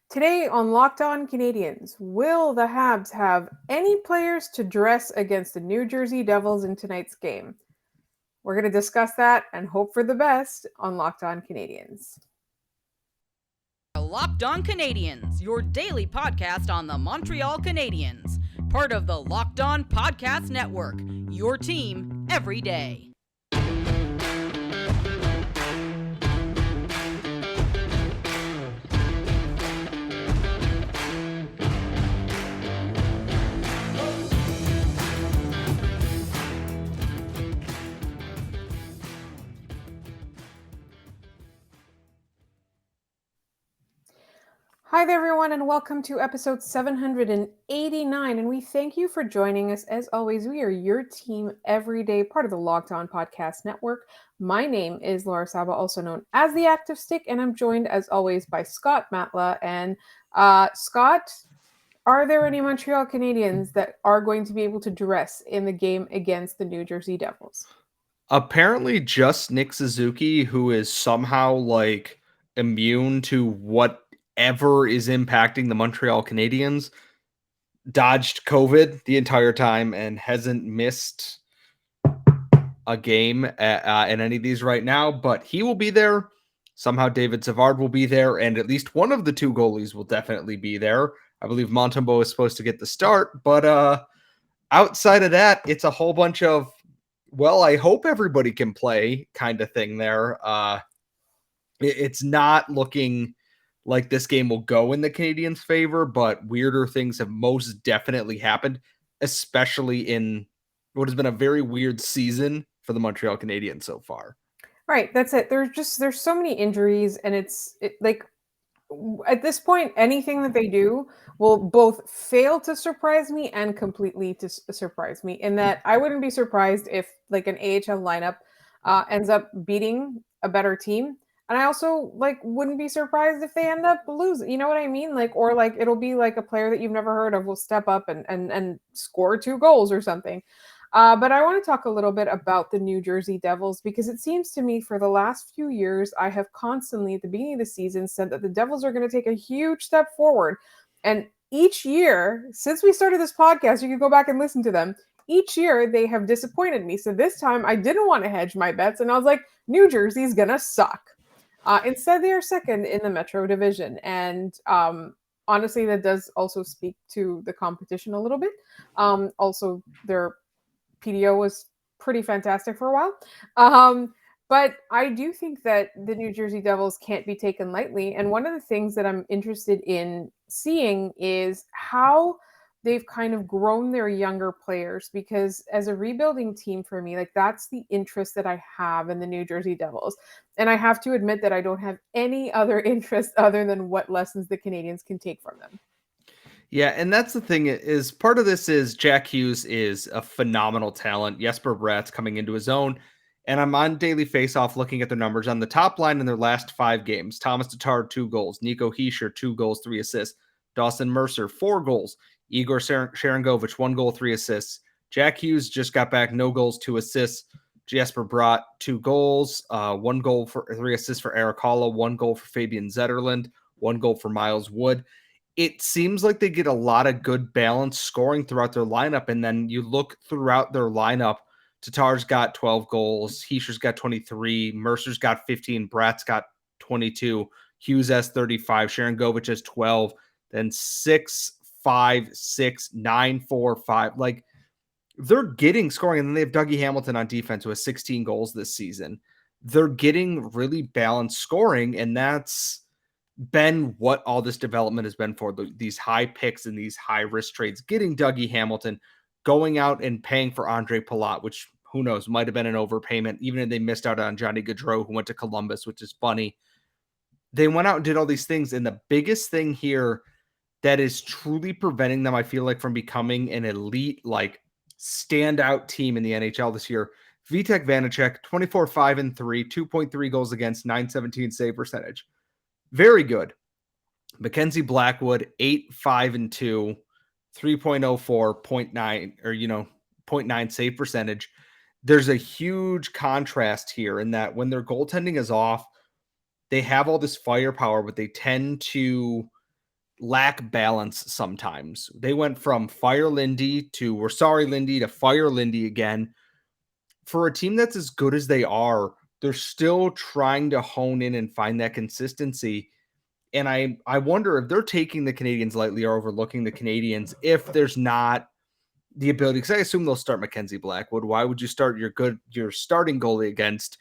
Today on Locked On Canadiens, will the Habs have any players to dress against the New Jersey Devils in tonight's game? We're going to discuss that and hope for the best on Locked On Canadiens. Locked On Canadiens, your daily podcast on the Montreal Canadiens, part of the Locked On Podcast Network, your team every day. Hi there, everyone, and welcome to episode 789. And we thank you for joining us. As always, we are your team every day, part of the Locked On Podcast Network. My name is Laura Saba, also known as the Active Stick, and I'm joined, as always, by Scott Matla. And Scott, are there any Montreal Canadiens that are going to be able to dress in the game against the New Jersey Devils? Apparently just Nick Suzuki, who is somehow immune to whatever is impacting the Montreal Canadiens, dodged COVID the entire time and hasn't missed a game in any of these right now, but he will be there. Somehow David Savard will be there, and at least one of the two goalies will definitely be there. I believe Montembeault is supposed to get the start, but outside of that, it's a whole bunch of, well, I hope everybody can play kind of thing there. It's not looking like this game will go in the Canadiens' favor, but weirder things have most definitely happened, especially in what has been a very weird season for the Montreal Canadiens so far. Right, that's it. There's so many injuries, and at this point, anything that they do will both fail to surprise me and completely to surprise me. In that, I wouldn't be surprised if like an AHL lineup ends up beating a better team, and I also wouldn't be surprised if they end up losing. You know what I mean? Or it'll be like a player that you've never heard of will step up and score 2 goals or something. But I want to talk a little bit about the New Jersey Devils because it seems to me for the last few years, I have constantly at the beginning of the season said that the Devils are going to take a huge step forward. And each year, since we started this podcast, you can go back and listen to them. Each year, they have disappointed me. So this time, I didn't want to hedge my bets. And I was like, New Jersey's going to suck. Instead, they are second in the Metro Division. And honestly, that does also speak to the competition a little bit. Also, they're PDO was pretty fantastic for a while. But I do think that the New Jersey Devils can't be taken lightly. And one of the things that I'm interested in seeing is how they've kind of grown their younger players because as a rebuilding team for me, that's the interest that I have in the New Jersey Devils. And I have to admit that I don't have any other interest other than what lessons the Canadiens can take from them. Yeah, and that's the thing is part of this is Jack Hughes is a phenomenal talent. Jesper Bratt's coming into his own. And I'm on Daily Faceoff looking at their numbers. On the top line in their last 5 games, Thomas Tatar, 2 goals. Nico Hischier, 2 goals, 3 assists. Dawson Mercer, 4 goals. Igor Sharangovich, 1 goal, 3 assists. Jack Hughes just got back, no goals, 2 assists. Jesper Bratt, 2 goals, 1 goal for 3 assists for Eric Holla, 1 goal for Fabian Zetterlund, 1 goal for Miles Wood. It seems like they get a lot of good balance scoring throughout their lineup. And then you look throughout their lineup, Tatar's got 12 goals. Hischier's got 23. Mercer's got 15. Bratt's got 22. Hughes has 35. Sharangovich has 12. Then 6, 5, 6, 9, 4, 5. They're getting scoring. And then they have Dougie Hamilton on defense who has 16 goals this season. They're getting really balanced scoring. And that's been what all this development has been for these high picks and these high risk trades, getting Dougie Hamilton, going out and paying for Andre Palat, which who knows, might have been an overpayment, even if they missed out on Johnny Gaudreau, who went to Columbus, which is funny. They went out and did all these things. And the biggest thing here that is truly preventing them, I feel like, from becoming an elite, standout team in the NHL this year, Vitek Vanacek, 24-5-3, 2.3 goals against, 917 save percentage. Very good. Mackenzie Blackwood, 8-5-2, 3.04, 0.9, or 0.9 save percentage. There's a huge contrast here in that when their goaltending is off, they have all this firepower, but they tend to lack balance sometimes. They went from fire Lindy to we're sorry Lindy to fire Lindy again. For a team that's as good as they are, they're still trying to hone in and find that consistency. And I wonder if they're taking the Canadiens lightly or overlooking the Canadiens if there's not the ability, because I assume they'll start Mackenzie Blackwood. Why would you start your starting goalie against,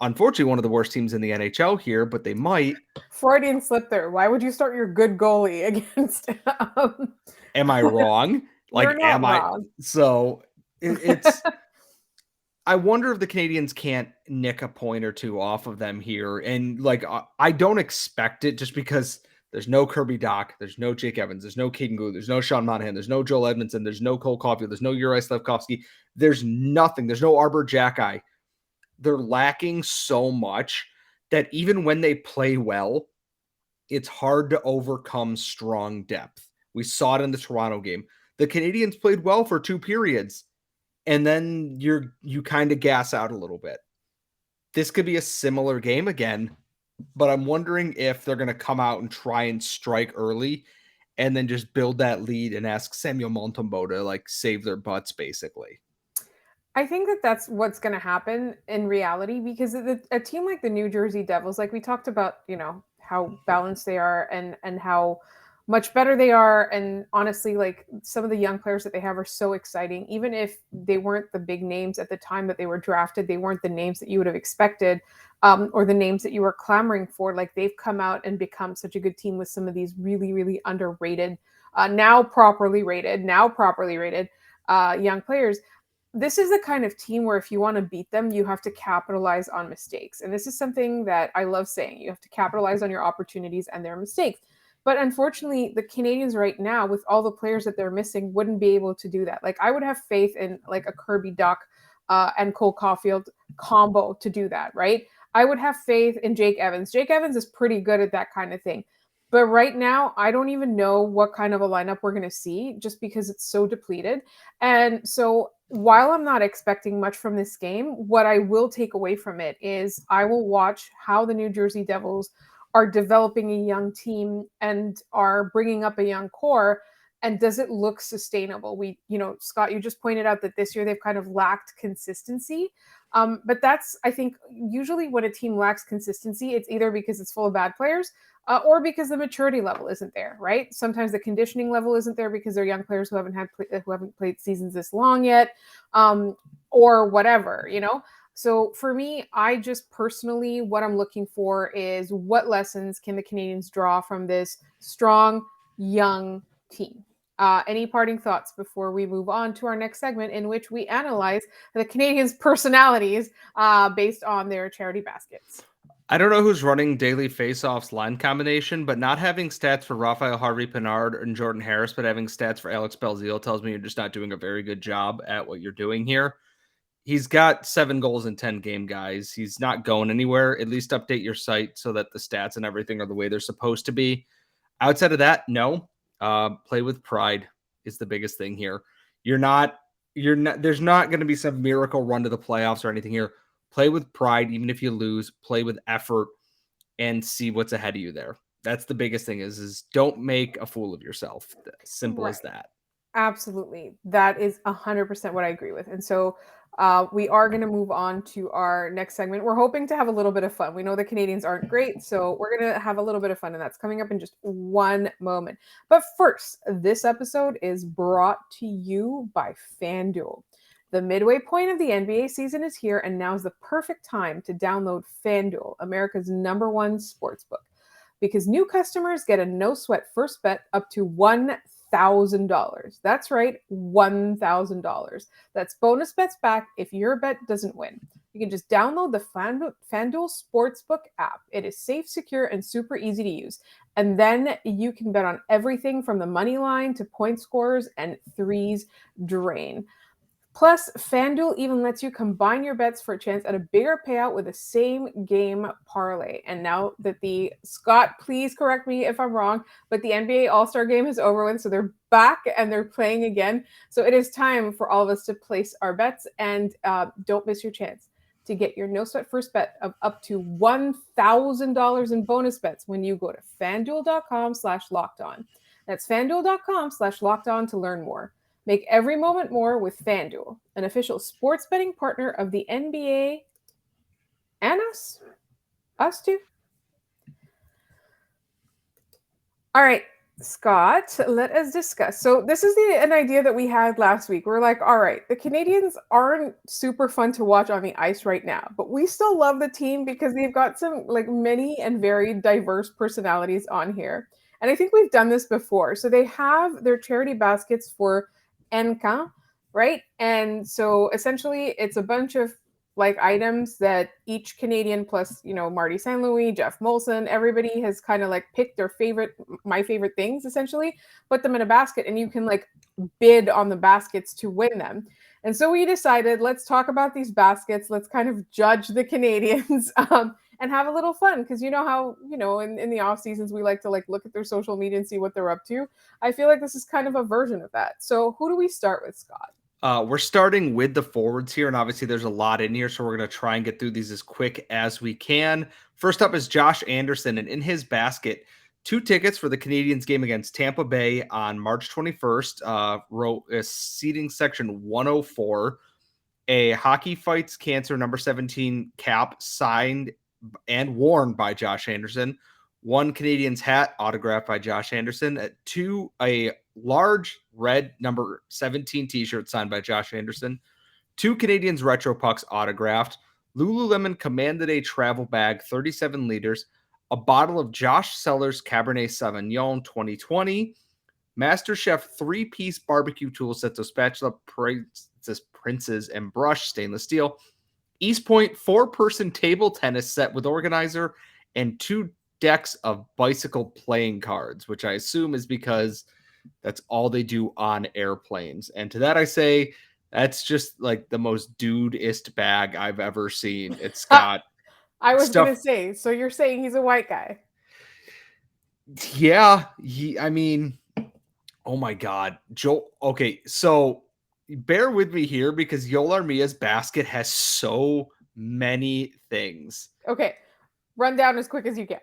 unfortunately, one of the worst teams in the NHL here, but they might. Freudian slip there. Why would you start your good goalie against? Am I wrong? You're Like, not am I? wrong. So it's. I wonder if the Canadiens can't nick a point or two off of them here. And like, I don't expect it just because there's no Kirby Dach, there's no Jake Evans, there's no Caden Goulet, there's no Sean Monahan, there's no Joel Edmondson, there's no Cole Caulfield, there's no Uri Slafkovsky, there's nothing, there's no Arbor Jacki. They're lacking so much that even when they play well, it's hard to overcome strong depth. We saw it in the Toronto game. The Canadiens played well for 2 periods, and then you kind of gas out a little bit. This could be a similar game again, but I'm wondering if they're going to come out and try and strike early and then just build that lead and ask Samuel Montembeault to like save their butts, basically. I think that that's what's going to happen in reality, because a team like the New Jersey Devils, like we talked about, how balanced they are and how much better they are. And honestly, like some of the young players that they have are so exciting. Even if they weren't the big names at the time that they were drafted, they weren't the names that you would have expected, or the names that you were clamoring for. Like they've come out and become such a good team with some of these really, really underrated, now properly rated young players. This is the kind of team where if you want to beat them, you have to capitalize on mistakes. And this is something that I love saying. You have to capitalize on your opportunities and their mistakes. But unfortunately, the Canadiens right now, with all the players that they're missing, wouldn't be able to do that. Like I would have faith in like a Kirby Dach and Cole Caulfield combo to do that, right? I would have faith in Jake Evans. Jake Evans is pretty good at that kind of thing. But right now, I don't even know what kind of a lineup we're going to see just because it's so depleted. And so while I'm not expecting much from this game, what I will take away from it is I will watch how the New Jersey Devils are developing a young team and are bringing up a young core. And does it look sustainable? Scott, you just pointed out that this year they've kind of lacked consistency. But that's, I think, usually when a team lacks consistency, it's either because it's full of bad players or because the maturity level isn't there, right? Sometimes the conditioning level isn't there because they're young players who haven't played seasons this long yet, or whatever. So for me, I just personally, what I'm looking for is what lessons can the Canadiens draw from this strong, young team? Any parting thoughts before we move on to our next segment, in which we analyze the Canadiens' personalities based on their charity baskets? I don't know who's running daily faceoffs line combination, but not having stats for Raphael Harvey-Pinard and Jordan Harris, but having stats for Alex Belzile tells me you're just not doing a very good job at what you're doing here. He's got 7 goals in 10 game, guys. He's not going anywhere. At least update your site so that the stats and everything are the way they're supposed to be. Outside of that, no. Play with pride is the biggest thing here. There's not going to be some miracle run to the playoffs or anything here. Play with pride, even if you lose. Play with effort and see what's ahead of you there. That's the biggest thing is don't make a fool of yourself. Simple as that. Absolutely. That is 100% what I agree with. And so we are going to move on to our next segment. We're hoping to have a little bit of fun. We know the Canadiens aren't great, so we're going to have a little bit of fun, and that's coming up in just one moment. But first, this episode is brought to you by FanDuel. The midway point of the NBA season is here, and now is the perfect time to download FanDuel, America's #1 sportsbook, because new customers get a no-sweat first bet up to $1,000. That's right, $1,000. That's bonus bets back if your bet doesn't win. You can just download the FanDuel Sportsbook app. It is safe, secure, and super easy to use. And then you can bet on everything from the money line to point scores and threes drain. Plus, FanDuel even lets you combine your bets for a chance at a bigger payout with a same game parlay. And now that Scott, please correct me if I'm wrong, but the NBA All-Star game is over with, so they're back and they're playing again. So it is time for all of us to place our bets, and don't miss your chance to get your no sweat first bet of up to $1,000 in bonus bets when you go to fanduel.com/lockedon. That's fanduel.com/lockedon to learn more. Make every moment more with FanDuel, an official sports betting partner of the NBA and us too. All right, Scott, let us discuss. So this is an idea that we had last week. We're like, all right, the Canadians aren't super fun to watch on the ice right now, but we still love the team because they've got some like many and very diverse personalities on here. And I think we've done this before. So they have their charity baskets for Encan, right? And so essentially it's a bunch of like items that each Canadian plus, Marty St. Louis, Jeff Molson, everybody has kind of like picked their my favorite things essentially, put them in a basket, and you can like bid on the baskets to win them. And so we decided, let's talk about these baskets. Let's kind of judge the Canadians and have a little fun. Because you know how, in the off seasons, we like to like look at their social media and see what they're up to. I feel like this is kind of a version of that. So who do we start with, Scott? We're starting with the forwards here, and obviously there's a lot in here, so we're going to try and get through these as quick as we can. First up is Josh Anderson, and in his basket, 2 tickets for the Canadiens game against Tampa Bay on March 21st, row seating section 104, a Hockey Fights Cancer number 17 cap signed and worn by Josh Anderson, 1 Canadiens hat autographed by Josh Anderson, 2 a large red number 17 t-shirt signed by Josh Anderson, 2 Canadiens retro pucks autographed, Lululemon Commanded a travel bag 37 liters, a bottle of Josh Sellers Cabernet Sauvignon 2020, MasterChef 3-piece barbecue tool set, so spatula, princes, and brush, stainless steel, East Point 4-person table tennis set with organizer, and 2 decks of bicycle playing cards, which I assume is because that's all they do on airplanes. And to that I say, that's just like the most dudeist bag I've ever seen. It's got I was stuff. going to say, so you're saying he's a white guy? Yeah, oh my God. Joel, okay, so bear with me here because Yoel Armia's basket has so many things. Okay, run down as quick as you can.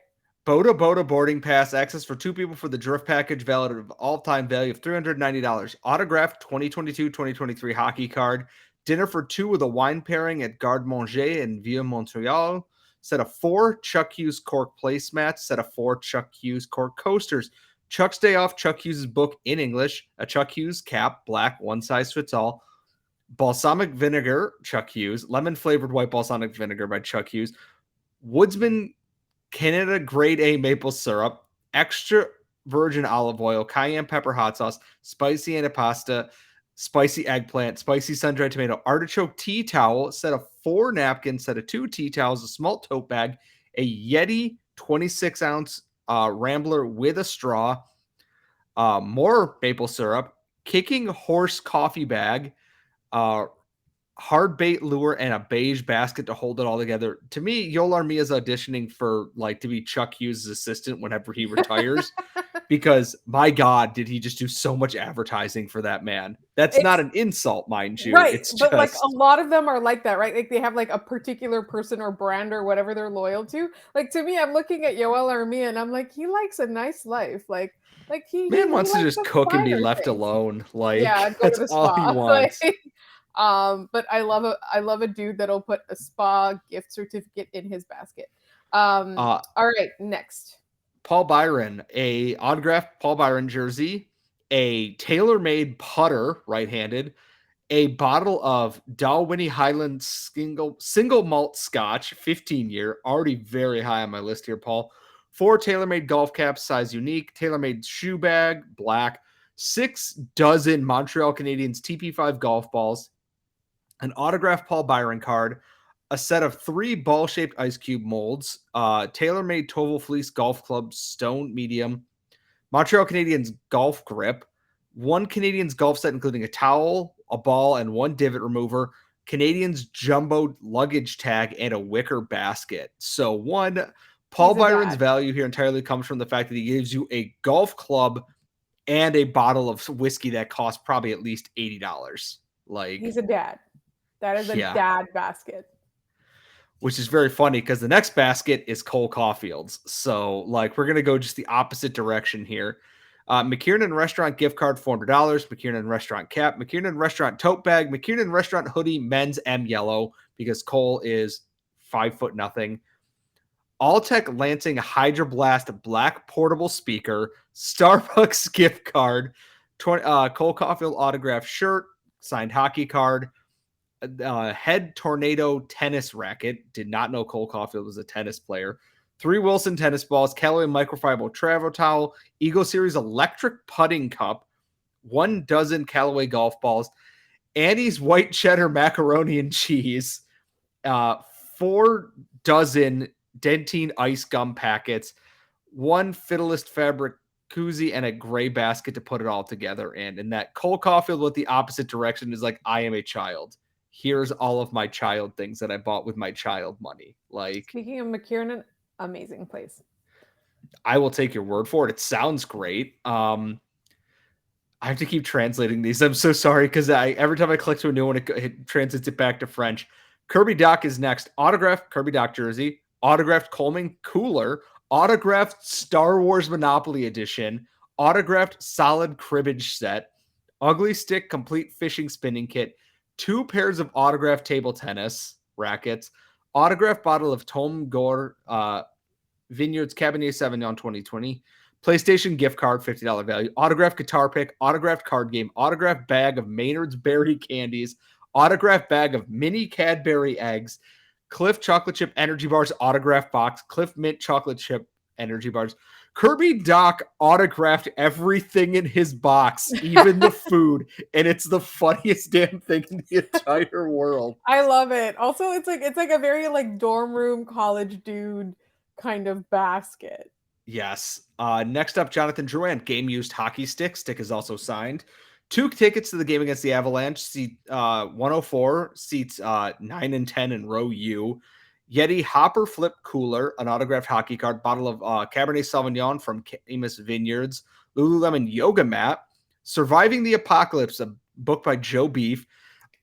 Boda boarding pass, access for 2 people for the drift package, valid of all-time value of $390. Autographed 2022-2023 hockey card. Dinner for 2 with a wine pairing at Garde Manger in Vieux Montreal. Set of 4 Chuck Hughes cork placemats. Set of 4 Chuck Hughes cork coasters. Chuck's Day Off, Chuck Hughes' book in English. A Chuck Hughes cap, black, one size fits all. Balsamic vinegar, Chuck Hughes. Lemon-flavored white balsamic vinegar by Chuck Hughes. Woodsman Canada Grade A maple syrup, extra virgin olive oil, cayenne pepper hot sauce, spicy antipasta, spicy eggplant, spicy sun-dried tomato, artichoke tea towel, set of 4 napkins, set of 2 tea towels, a small tote bag, a Yeti 26-ounce Rambler with a straw, more maple syrup, kicking horse coffee bag, hard bait lure, and a beige basket to hold it all together. To me, Yoel Armia is auditioning for like to be Chuck Hughes' assistant whenever he retires, because my God, did he just do so much advertising for that man? That's not an insult, mind you. Right, It's but just like a lot of them are like that, right? Like they have like a particular person or brand or whatever they're loyal to. Like to me, I'm looking at Yoel Armia and I'm like, he likes a nice life. Like he man wants to likes just the cook and be finer left things. alone. Yeah, Like go to that's the all he spa. wants. But I love a dude that'll put a spa gift certificate in his basket. All right, next. Paul Byron, a autographed Paul Byron jersey, a tailor-made putter, right-handed, a bottle of Dalwhinnie Highland single malt scotch, 15-year, already very high on my list here, Paul. 4 tailor-made golf caps, size unique, tailor-made shoe bag, black, 6 dozen Montreal Canadiens TP5 golf balls, an autographed Paul Byron card, a set of 3 ball-shaped ice cube molds, tailor-made Toval Fleece golf club stone medium, Montreal Canadiens golf grip, 1 Canadiens golf set including a towel, a ball, and 1 divot remover, Canadiens jumbo luggage tag, and a wicker basket. So Paul Byron's value here entirely comes from the fact that he gives you a golf club and a bottle of whiskey that costs probably at least $80. Like He's a dad. That is a dad basket. which is very funny because the next basket is Cole Caulfield's. So, like, we're going to go just the opposite direction here. McKiernan Restaurant gift card, $400. McKiernan Restaurant cap. McKiernan Restaurant tote bag. McKiernan Restaurant hoodie, men's M yellow, because Cole is 5'0". Alltech Lansing Hydra Blast black portable speaker. Starbucks gift card. Cole Caulfield autographed shirt. Signed hockey card. Head Tornado tennis racket. Did not know Cole Caulfield was a tennis player. 3 Wilson tennis balls, Callaway microfiber travel towel, Eagle Series electric putting cup, 1 dozen Callaway golf balls, Annie's white cheddar macaroni and cheese, 4 dozen Dentine ice gum packets, 1 Fiddlist fabric koozie, and a gray basket to put it all together in. And that Cole Caulfield with the opposite direction is like, I am a child. Here's all of my child things that I bought with my child money. Like, Speaking of McKiernan, amazing place. I will take your word for it. It sounds great. I have to keep translating these. I'm so sorry because every time I click to a new one, it translates it back to French. Kirby Doc is next. Autographed Kirby Doc jersey, autographed Coleman cooler, autographed Star Wars Monopoly edition, autographed solid cribbage set, ugly stick complete fishing spinning kit, 2 pairs of autographed table tennis rackets, autographed bottle of Tom Gore Vineyards Cabernet Sauvignon 2020, PlayStation gift card, $50 value, autographed guitar pick, autographed card game, autographed bag of Maynard's Berry candies, autographed bag of mini Cadbury eggs, Cliff chocolate chip energy bars, autographed box, Cliff mint chocolate chip energy bars. Kirby Doc autographed everything in his box, even the food, and it's the funniest damn thing in the entire world. I love it. Also, it's like a very like dorm room college dude kind of basket. Yes. Next up, Jonathan Drouin, game used hockey stick. Stick is also signed. 2 tickets to the game against the Avalanche. Seat 104, seats 9 and 10 in row U. Yeti Hopper Flip Cooler, an autographed hockey card, bottle of Cabernet Sauvignon from Amos Vineyards, Lululemon Yoga Mat, Surviving the Apocalypse, a book by Joe Beef,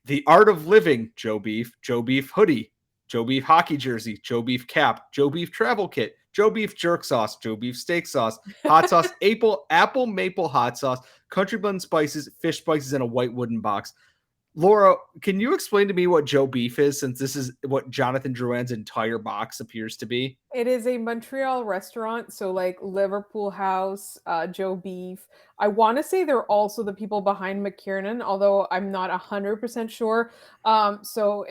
The Art of Living, Joe Beef hoodie, Joe Beef hockey jersey, Joe Beef cap, Joe Beef travel kit, Joe Beef jerk sauce, Joe Beef steak sauce, hot sauce, apple maple hot sauce, country blend spices, fish spices in a white wooden box. Laura, can you explain to me what Joe Beef is, since this is what Jonathan Drouin's entire box appears to be? It is a Montreal restaurant, so like Liverpool House, Joe Beef. I want to say they're also the people behind McKiernan, although I'm not 100% sure. So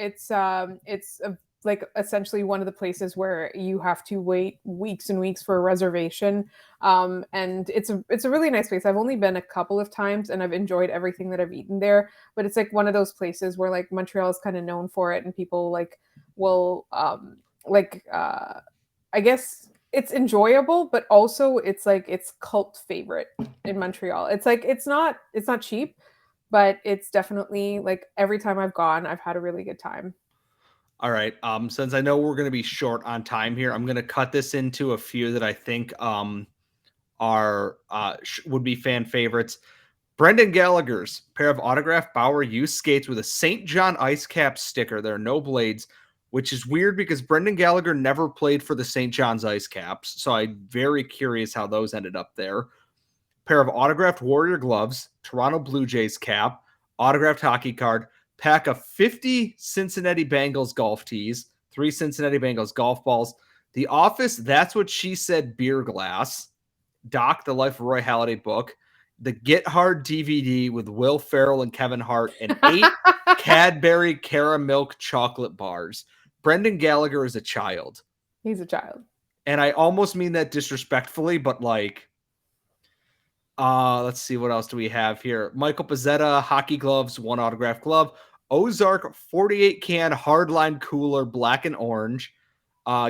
like essentially one of the places where you have to wait weeks and weeks for a reservation. And it's a really nice place. I've only been a couple of times and I've enjoyed everything that I've eaten there. But it's like one of those places where like Montreal is kind of known for it, and people like will I guess it's enjoyable, but also it's like it's cult favorite in Montreal. It's like it's not cheap, but it's definitely like every time I've gone, I've had a really good time. All right. Since I know we're going to be short on time here, I'm going to cut this into a few that I think are would be fan favorites. Brendan Gallagher's pair of autographed Bauer used skates with a St. John ice cap sticker. There are no blades, which is weird because Brendan Gallagher never played for the St. John's Ice Caps. So I'm very curious how those ended up there. Pair of autographed Warrior gloves, Toronto Blue Jays cap, autographed hockey card, pack of 50 Cincinnati Bengals golf tees, 3 Cincinnati Bengals golf balls, The Office, That's What She Said beer glass, Doc, The Life of Roy Halladay book, the Get Hard DVD with Will Ferrell and Kevin Hart, and 8 Cadbury Caramilk chocolate bars. Brendan Gallagher is a child. He's a child. And I almost mean that disrespectfully, but like, let's see, what else do we have here? Michael Pizzetta, hockey gloves, 1 autographed glove. Ozark 48 can hardline cooler, black and orange.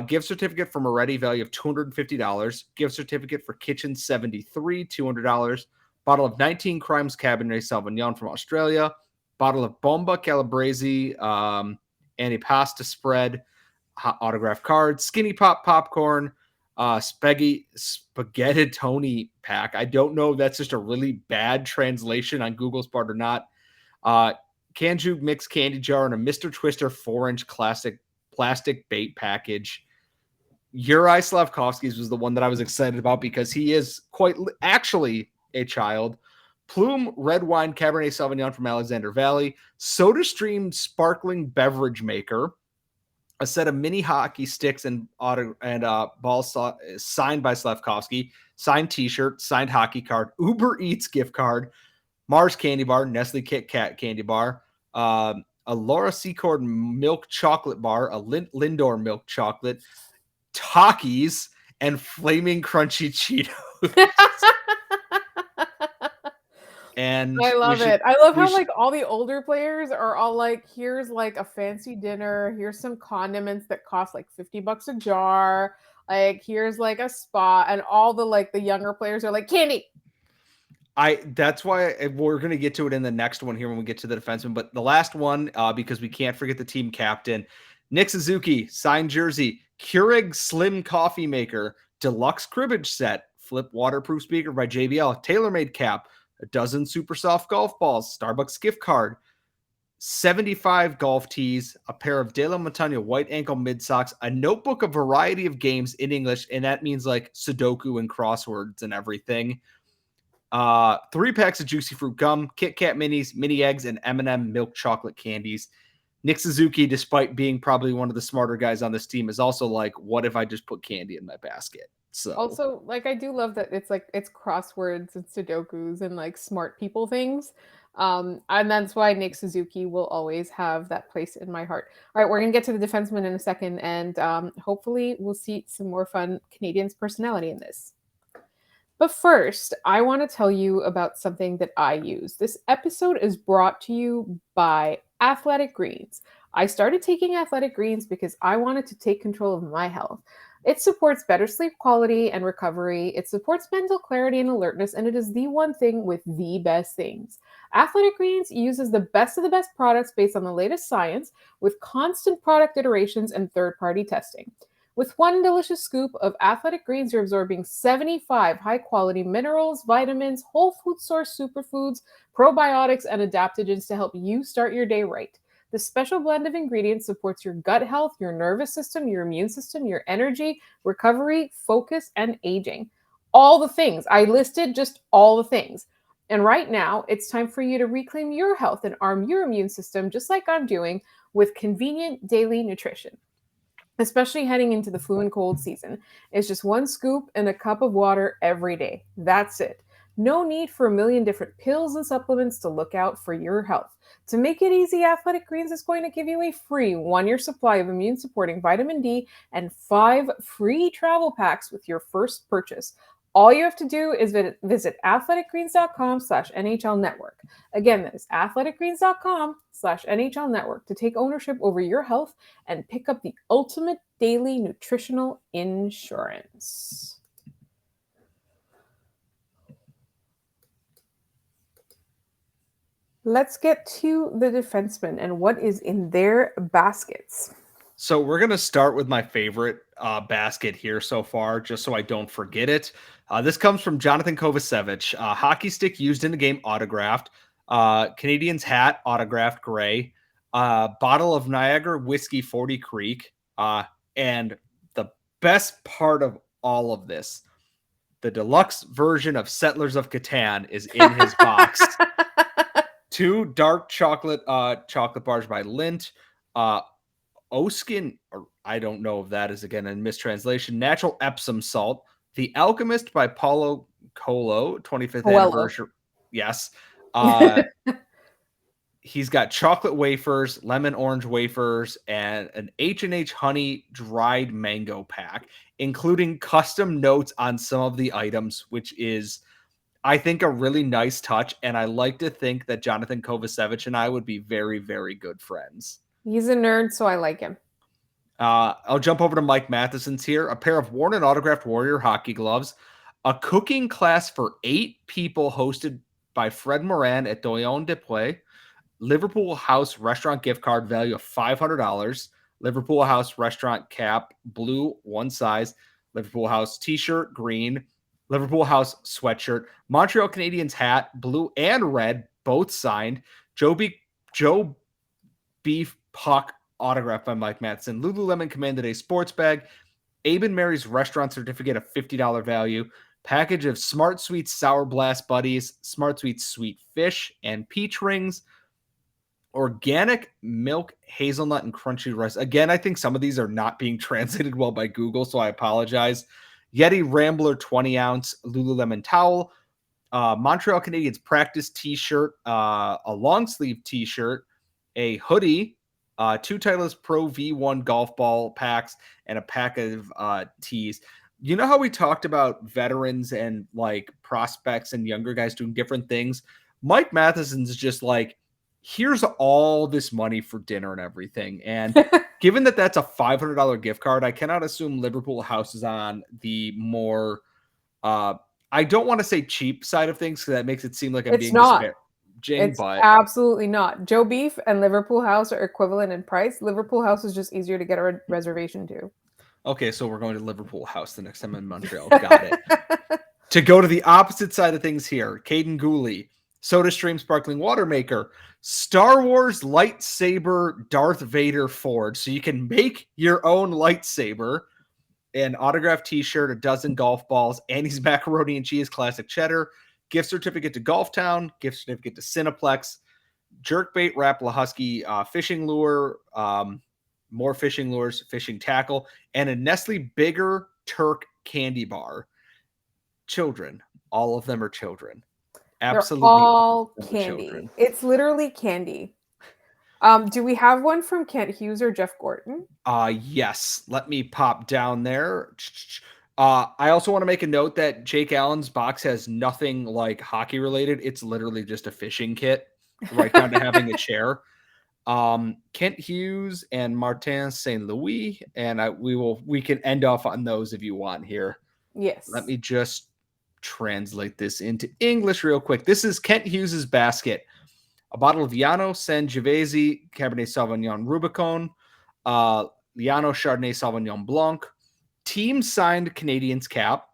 Gift certificate from Moretti, value of $250. Gift certificate for Kitchen 73, $200. Bottle of 19 Crimes Cabernet Sauvignon from Australia. Bottle of Bomba Calabrese antipasta spread. Autographed cards. Skinny Pop popcorn. Spaghetti Tony pack. I don't know if that's just a really bad translation on Google's part or not. Kanju mixed candy jar and a Mr. Twister 4-inch classic plastic bait package. Uri Slavkovsky's was the one that I was excited about because he is quite actually a child. Plume Red Wine Cabernet Sauvignon from Alexander Valley. SodaStream Sparkling Beverage Maker. A set of mini hockey sticks and balls signed by Slavkovsky. Signed T-shirt, signed hockey card, Uber Eats gift card, Mars candy bar, Nestle Kit Kat candy bar, a Laura Secord milk chocolate bar, a Lindor milk chocolate, Takis, and Flaming Crunchy Cheetos. And I love it. I love how like all the older players are all like, here's like a fancy dinner, here's some condiments that cost like $50 a jar, like here's like a spa, and all the like the younger players are like candy. That's why we're going to get to it in the next one here when we get to the defenseman. But the last one, because we can't forget the team captain, Nick Suzuki, signed jersey, Keurig Slim Coffee Maker, Deluxe Cribbage Set, Flip Waterproof Speaker by JBL, TaylorMade Cap, a dozen super soft golf balls, Starbucks gift card, 75 golf tees, a pair of De La Montagne white ankle mid socks, a notebook, a variety of games in English, and that means like Sudoku and crosswords and everything. 3 packs of Juicy Fruit gum, Kit Kat minis, mini eggs, and M&M milk chocolate candies. Nick Suzuki, despite being probably one of the smarter guys on this team, is also like, what if I just put candy in my basket? So Also, like I do love that it's like it's crosswords and Sudokus and like smart people things. And that's why Nick Suzuki will always have that place in my heart. All right, we're gonna get to the defenseman in a second, and hopefully we'll see some more fun Canadiens personality in this. But first, I want to tell you about something that I use. This episode is brought to you by Athletic Greens. I started taking Athletic Greens because I wanted to take control of my health. It supports better sleep quality and recovery. It supports mental clarity and alertness, and it is the one thing with the best things. Athletic Greens uses the best of the best products based on the latest science with constant product iterations and third-party testing. With one delicious scoop of Athletic Greens, you're absorbing 75 high-quality minerals, vitamins, whole food source superfoods, probiotics, and adaptogens to help you start your day right. This special blend of ingredients supports your gut health, your nervous system, your immune system, your energy, recovery, focus, and aging. All the things. I listed just all the things. And right now, it's time for you to reclaim your health and arm your immune system, just like I'm doing, with convenient daily nutrition. Especially heading into the flu and cold season. It's just one scoop and a cup of water every day. That's it. No need for a million different pills and supplements to look out for your health. To make it easy, Athletic Greens is going to give you a free 1-year supply of immune-supporting vitamin D and 5 free travel packs with your first purchase. All you have to do is visit athleticgreens.com/NHL Network. Again, that is athleticgreens.com/NHL Network to take ownership over your health and pick up the ultimate daily nutritional insurance. Let's get to the defensemen and what is in their baskets. So we're going to start with my favorite basket here so far, just so I don't forget it. This comes from Jonathan Kovacevic. Hockey stick used in the game, autographed. Canadiens hat, autographed, gray. Bottle of Niagara Whiskey 40 Creek. And the best part of all of this, the deluxe version of Settlers of Catan is in his box. 2 dark chocolate bars by Lindt. Oskin, or I don't know if that is again a mistranslation, natural Epsom salt. The Alchemist by Paulo Coelho, 25th anniversary. Yes. He's got chocolate wafers, lemon orange wafers, and an H&H honey dried mango pack, including custom notes on some of the items, which is, I think, a really nice touch. And I like to think that Jonathan Kovacevic and I would be very, very good friends. He's a nerd, so I like him. I'll jump over to Mike Matheson's here. A pair of worn and autographed Warrior hockey gloves. A cooking class for 8 people hosted by Fred Moran at Doyon Depleted. Liverpool House restaurant gift card value of $500. Liverpool House restaurant cap, blue, 1 size. Liverpool House t-shirt, green. Liverpool House sweatshirt. Montreal Canadiens hat, blue and red, both signed. Joe Beef Puck autographed by Mike Matheson. Lululemon Command Day sports bag. Abe and Mary's restaurant certificate of $50 value. Package of Smart Sweets Sour Blast Buddies, Smart Sweets Sweet Fish, and Peach Rings. Organic milk, hazelnut, and crunchy rice. Again, I think some of these are not being translated well by Google, so I apologize. Yeti Rambler 20-ounce Lululemon towel. Montreal Canadiens practice t-shirt, a long sleeve t-shirt, a hoodie, 2 Titleist Pro V1 golf ball packs, and a pack of tees. You know how we talked about veterans and like prospects and younger guys doing different things? Mike Matheson's just like, here's all this money for dinner and everything. And given that that's a $500 gift card, I cannot assume Liverpool House is on the more, I don't want to say cheap side of things because that makes it seem like I'm being disparaging. It's But absolutely not. Joe Beef and Liverpool House are equivalent in price. Liverpool House is just easier to get a reservation to. Okay, so we're going to Liverpool House the next time in Montreal. Got it. To go to the opposite side of things here, Caden Gooley, SodaStream Sparkling Water Maker, Star Wars Lightsaber Darth Vader Forge. So you can make your own lightsaber, an autographed t-shirt, a dozen golf balls, Annie's Macaroni and Cheese Classic Cheddar, gift certificate to Golf Town, gift certificate to Cineplex, jerkbait wrap Lahusky fishing lure, more fishing lures, fishing tackle, and a Nestle Bigger Turk candy bar. Children. All of them are children. Absolutely. They're all candy. Children. It's literally candy. Do we have one from Kent Hughes or Jeff Gordon? Yes. Let me pop down there. I also want to make a note that Jake Allen's box has nothing like hockey related. It's literally just a fishing kit, right down to having a chair. Kent Hughes and Martin St. Louis, and we can end off on those if you want here. Yes. Let me just translate this into English real quick. This is Kent Hughes's basket. A bottle of Llano Sangiovese Cabernet Sauvignon Rubicon, Llano Chardonnay Sauvignon Blanc, team signed Canadiens cap,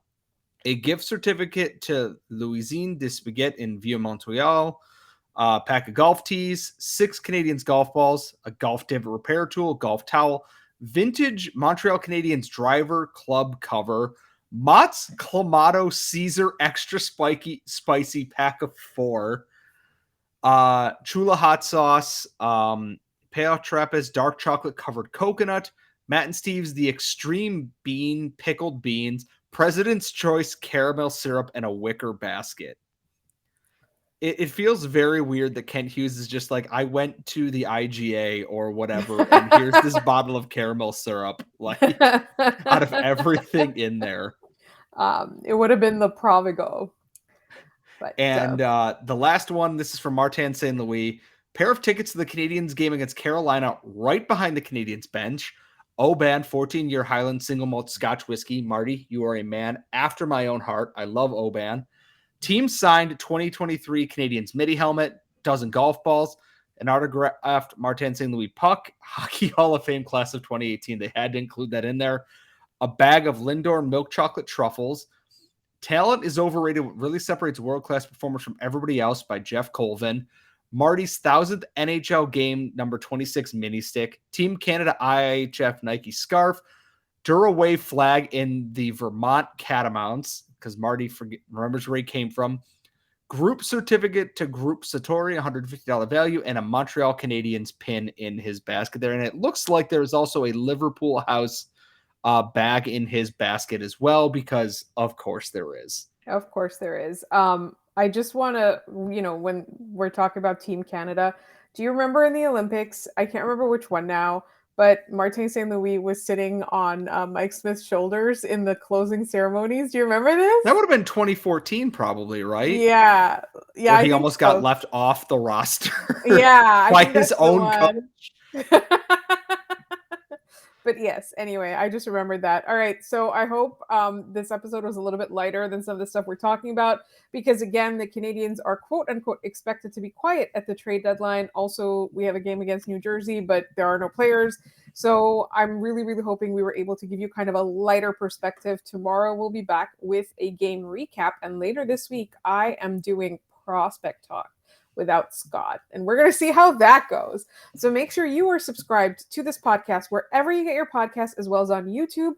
a gift certificate to Louisine de Spaghetti in Vieux Montreal, a pack of golf tees, 6 Canadiens golf balls, a golf divot repair tool, golf towel, vintage Montreal Canadiens driver club cover, Mott's Clamato Caesar extra spicy pack of 4, Chula hot sauce, Peo Trappist dark chocolate covered coconut, Matt and Steve's the extreme bean pickled beans, President's Choice caramel syrup, and a wicker basket. It feels very weird that Kent Hughes is just like, I went to the IGA or whatever, and here's this bottle of caramel syrup, like out of everything in there. It would have been the Provigo. But, and the last one, this is from Martin St. Louis. Pair of tickets to the Canadiens game against Carolina, right behind the Canadiens bench. Oban, 14-year Highland single malt Scotch whiskey. Marty, you are a man after my own heart. I love Oban. Team signed 2023 Canadiens midi helmet, dozen golf balls, an autographed Martin St. Louis puck, Hockey Hall of Fame class of 2018. They had to include that in there. A bag of Lindor milk chocolate truffles. Talent is overrated. What really separates world-class performers from everybody else by Jeff Colvin. Marty's 1000th NHL game number 26 mini stick. Team Canada IHF Nike scarf. Duraway flag in the Vermont Catamounts, because Marty remembers where he came from. Group certificate to Group Satori, $150 value, and a Montreal Canadiens pin in his basket there. And it looks like there's also a Liverpool House bag in his basket as well, because of course there is. Of course there is. I just want to, when we're talking about Team Canada, do you remember in the Olympics, I can't remember which one now, but Martin St. Louis was sitting on Mike Smith's shoulders in the closing ceremonies. Do you remember this? That would have been 2014 probably, right? Yeah. Yeah. Where he almost got left off the roster. Yeah. by his own coach. But yes, anyway, I just remembered that. All right. So I hope this episode was a little bit lighter than some of the stuff we're talking about, because again, the Canadiens are quote unquote expected to be quiet at the trade deadline. Also, we have a game against New Jersey, but there are no players. So I'm really, really hoping we were able to give you kind of a lighter perspective. Tomorrow we'll be back with a game recap. And later this week, I am doing prospect talk without Scott. And we're going to see how that goes. So make sure you are subscribed to this podcast wherever you get your podcasts, as well as on YouTube.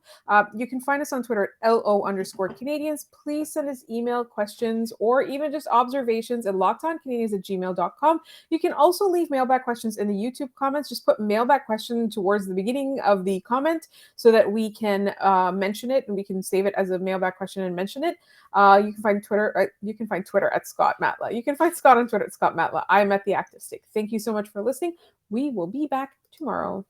You can find us on Twitter at LO_Canadians. Please send us email questions or even just observations at lockedoncanadians@gmail.com. You can also leave mailbag questions in the YouTube comments. Just put mailbag question towards the beginning of the comment so that we can mention it and we can save it as a mailbag question and mention it. You can find Twitter. You can find Twitter at Scott Matla. You can find Scott on Twitter at Scott Matla. I'm at The Active Stick. Thank you so much for listening. We will be back tomorrow.